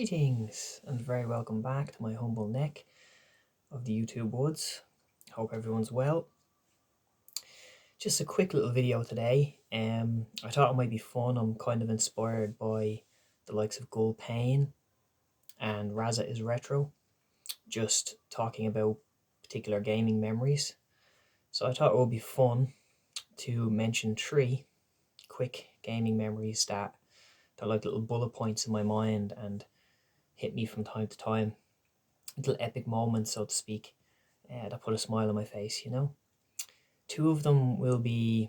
Greetings and very welcome back to my humble neck of the YouTube woods. Hope everyone's well. Just a quick little video today. I thought it might be fun. I'm kind of inspired by the likes of Gull Payne and Raza is Retro, just talking about particular gaming memories. So I thought it would be fun to mention 3 quick gaming memories that are like little bullet points in my mind and hit me from time to time. Little epic moments, so to speak, that put a smile on my face, 2 of them will be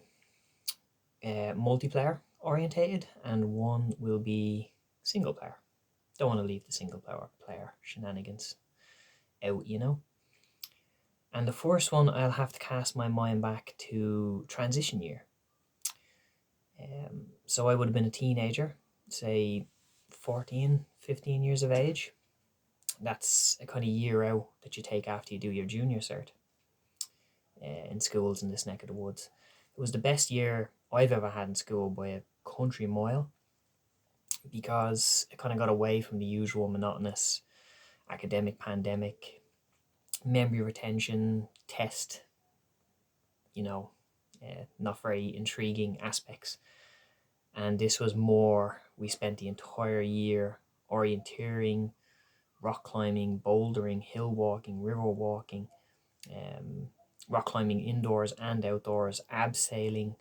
multiplayer orientated and one will be single player. Don't want to leave the single player shenanigans out. And the first one, I'll have to cast my mind back to transition year. So I would have been a teenager, say 14, 15 years of age. That's a kind of year out that you take after you do your junior cert in schools in this neck of the woods. It was the best year I've ever had in school by a country mile, because it kind of got away from the usual monotonous academic pandemic, memory retention, test, not very intriguing aspects. And this was more, we spent the entire year orienteering, rock climbing, bouldering, hill walking, river walking, rock climbing indoors and outdoors, abseiling,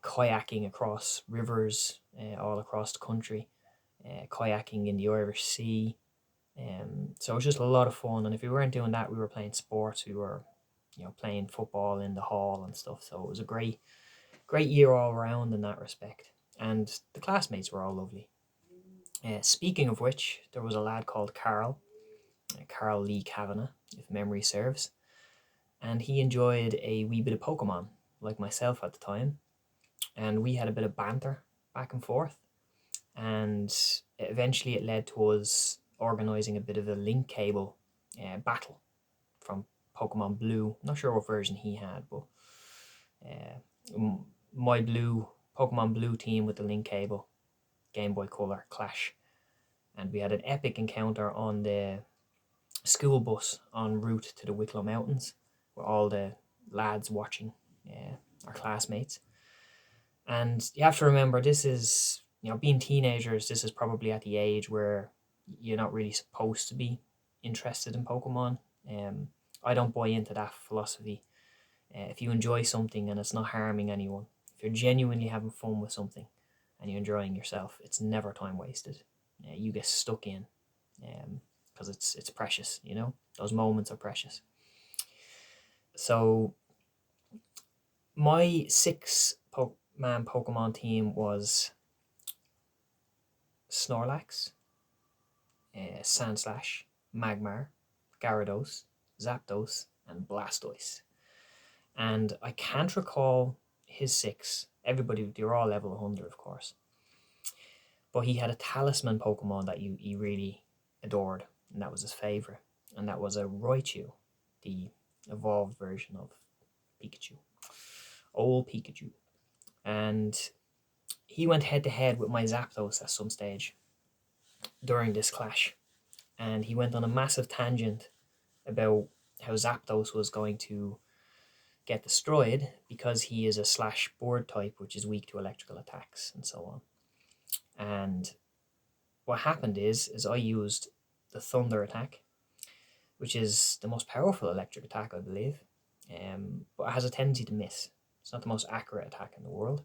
kayaking across rivers all across the country, kayaking in the Irish Sea. So it was just a lot of fun. And if we weren't doing that, we were playing sports. We were, playing football in the hall and stuff. So it was a great year all around in that respect. And the classmates were all lovely. Speaking of which, there was a lad called Carl Lee Kavanagh, if memory serves. And he enjoyed a wee bit of Pokemon, like myself at the time. And we had a bit of banter back and forth. And eventually it led to us organising a bit of a link cable battle from Pokemon Blue. Not sure what version he had, but my Pokemon Blue team with the link cable, Game Boy Color clash. And we had an epic encounter on the school bus en route to the Wicklow Mountains, with all the lads watching, our classmates. And you have to remember, this is, being teenagers, this is probably at the age where you're not really supposed to be interested in Pokemon. I don't buy into that philosophy. If you enjoy something and it's not harming anyone, if you're genuinely having fun with something and you're enjoying yourself, it's never time wasted. You get stuck in, because it's precious, those moments are precious. So my 6-man Pokemon team was Snorlax, Sandslash, Magmar, Gyarados, Zapdos, and Blastoise. And I can't recall his 6. Everybody, they were all level 100, of course. But he had a talisman Pokemon that he really adored, and that was his favourite. And that was a Raichu, the evolved version of Pikachu. Old Pikachu. And he went head to head with my Zapdos at some stage during this clash. And he went on a massive tangent about how Zapdos was going to get destroyed because he is a slash board type, which is weak to electrical attacks and so on. And what happened is I used the Thunder attack, which is the most powerful electric attack, I believe, but it has a tendency to miss. It's not the most accurate attack in the world.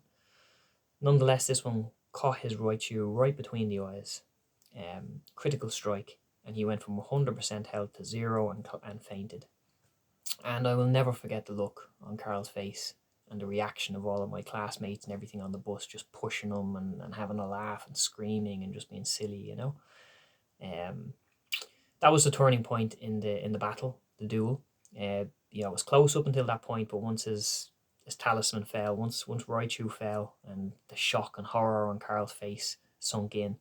Nonetheless, this one caught his Raichu right between the eyes. Critical strike, and he went from 100% health to 0 and fainted. And I will never forget the look on Carl's face and the reaction of all of my classmates and everything on the bus, just pushing him and having a laugh and screaming and just being silly, That was the turning point in the battle, the duel. It was close up until that point, but once his talisman fell, once Raichu fell, and the shock and horror on Carl's face sunk in,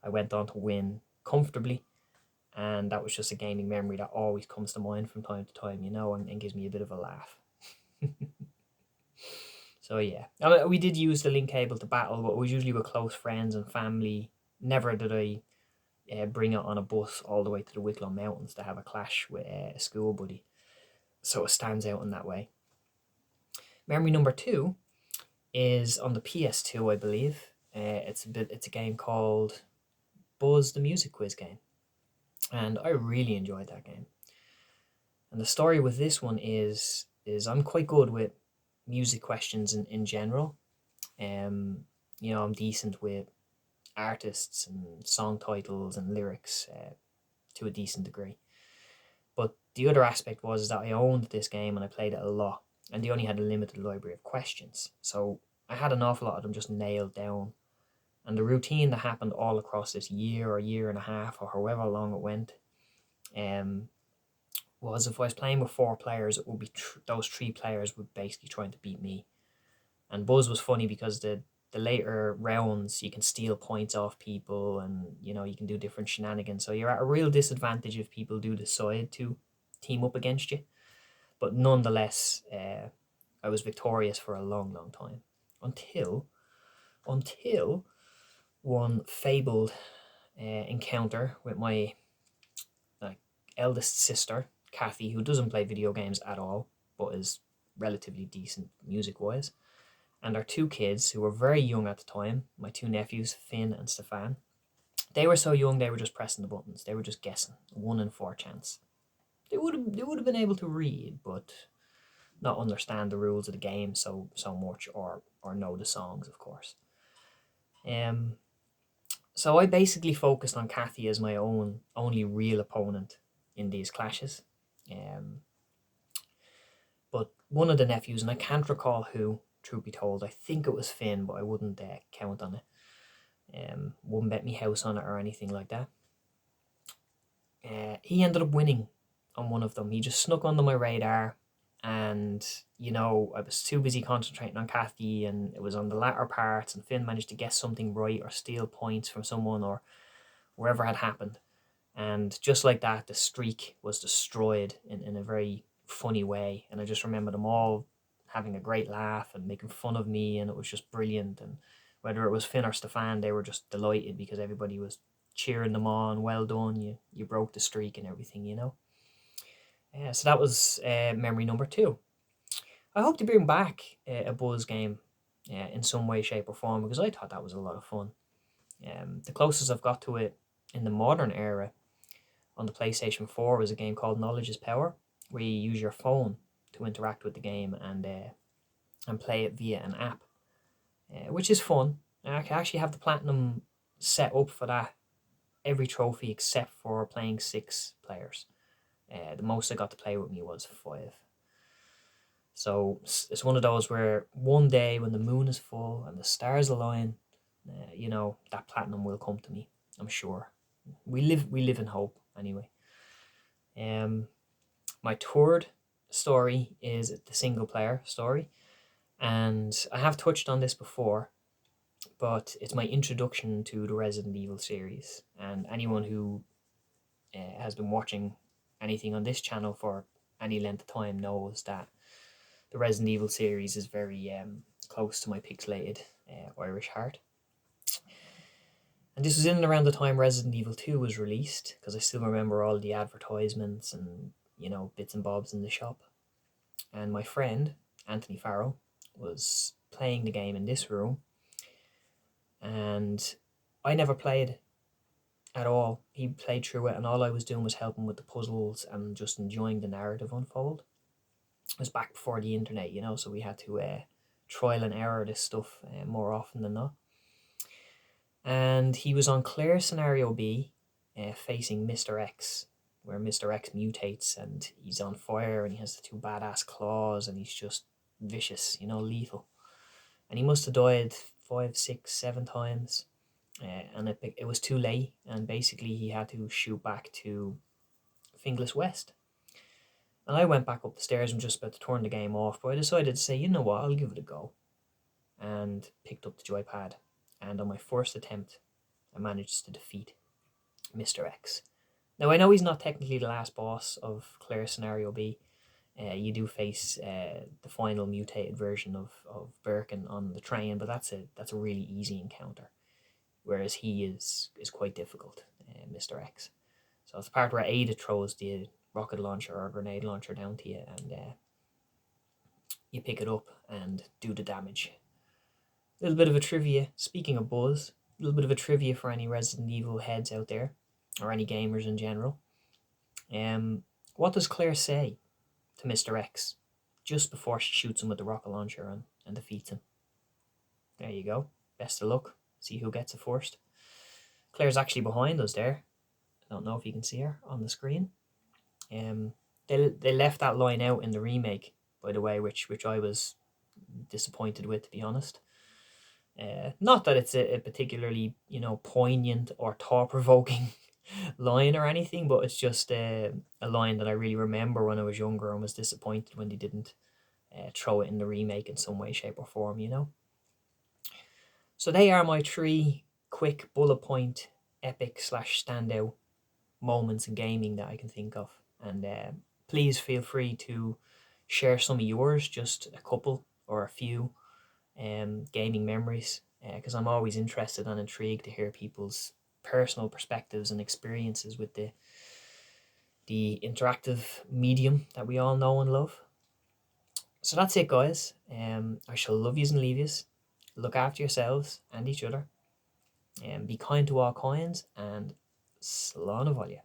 I went on to win comfortably. And that was just a gaming memory that always comes to mind from time to time, and gives me a bit of a laugh. So yeah, we did use the link cable to battle, but it was usually with close friends and family. Never did I bring it on a bus all the way to the Wicklow Mountains to have a clash with a school buddy. So it stands out in that way. Memory number 2 is on the PS2, I believe. It's a game called Buzz the Music Quiz Game, and I really enjoyed that game. And the story with this one is I'm quite good with music questions in general. I'm decent with artists and song titles and lyrics to a decent degree. But the other aspect was that I owned this game and I played it a lot, and they only had a limited library of questions. So I had an awful lot of them just nailed down. And the routine that happened all across this year or year and a half or however long it went was if I was playing with 4 players, it would be those 3 players would basically trying to beat me. And Buzz was funny because the later rounds you can steal points off people, and you can do different shenanigans. So you're at a real disadvantage if people do decide to team up against you. But nonetheless, I was victorious for a long, long time until one fabled encounter with my eldest sister, Kathy, who doesn't play video games at all, but is relatively decent music-wise, and our 2 kids, who were very young at the time, my 2 nephews, Finn and Stefan. They were so young, they were just pressing the buttons. They were just guessing. 1 in 4 chance. They would have been able to read, but not understand the rules of the game so much, or know the songs, of course. So I basically focused on Kathy as my only real opponent in these clashes. But one of the nephews, and I can't recall who, truth be told, I think it was Finn, but I wouldn't count on it. Wouldn't bet me house on it or anything like that. He ended up winning on one of them. He just snuck under my radar, and I was too busy concentrating on Kathy, and it was on the latter parts, and Finn managed to guess something right or steal points from someone or wherever had happened. And just like that, the streak was destroyed in a very funny way. And I just remember them all having a great laugh and making fun of me, and it was just brilliant. And whether it was Finn or Stefan, they were just delighted because everybody was cheering them on. Well done, you broke the streak and everything, So that was memory number 2. I hope to bring back a Buzz game in some way, shape or form, because I thought that was a lot of fun. The closest I've got to it in the modern era on the PlayStation 4 was a game called Knowledge is Power, where you use your phone to interact with the game and play it via an app, which is fun. I actually have the platinum set up for that. Every trophy except for playing 6 players. The most I got to play with me was 5. So it's one of those where one day when the moon is full and the stars align, that platinum will come to me, I'm sure. We live in hope anyway. My third story is the single player story, and I have touched on this before, but it's my introduction to the Resident Evil series. And anyone who has been watching anything on this channel for any length of time knows that the Resident Evil series is very close to my pixelated Irish heart. And this was in and around the time Resident Evil 2 was released, because I still remember all the advertisements and, bits and bobs in the shop. And my friend, Anthony Farrell, was playing the game in this room, and I never played at all. He played through it, and all I was doing was helping with the puzzles and just enjoying the narrative unfold. It was back before the internet, so we had to trial and error this stuff more often than not. And he was on Claire Scenario B, facing Mr. X, where Mr. X mutates and he's on fire and he has the 2 badass claws and he's just vicious, lethal. And he must have died 5, 6, 7 times. And it was too late, and basically he had to shoot back to Finglas West. And I went back up the stairs and just about to turn the game off, but I decided to say, you know what, I'll give it a go. And picked up the joypad, and on my first attempt, I managed to defeat Mr. X. Now, I know he's not technically the last boss of Claire Scenario B. You do face the final mutated version of Birkin on the train, but that's a really easy encounter, whereas he is quite difficult. Mr. X. So it's the part where Ada throws the rocket launcher or grenade launcher down to you, and you pick it up and do the damage. A little bit of a trivia, speaking of Buzz, a little bit of a trivia for any Resident Evil heads out there, or any gamers in general. What does Claire say to Mr. X just before she shoots him with the rocket launcher and defeats him? There you go. Best of luck. See who gets it first. Claire's actually behind us there. I don't know if you can see her on the screen. They left that line out in the remake, by the way, which I was disappointed with, to be honest. Not that it's a particularly, poignant or thought-provoking line or anything, but it's just a line that I really remember when I was younger and was disappointed when they didn't throw it in the remake in some way, shape or form, So they are my 3 quick bullet point epic / standout moments in gaming that I can think of. And please feel free to share some of yours, just a couple or a few gaming memories, because I'm always interested and intrigued to hear people's personal perspectives and experiences with the interactive medium that we all know and love. So that's it, guys. I shall love yous and leave yous. Look after yourselves and each other. Be kind to all kinds, and slán a bhaile.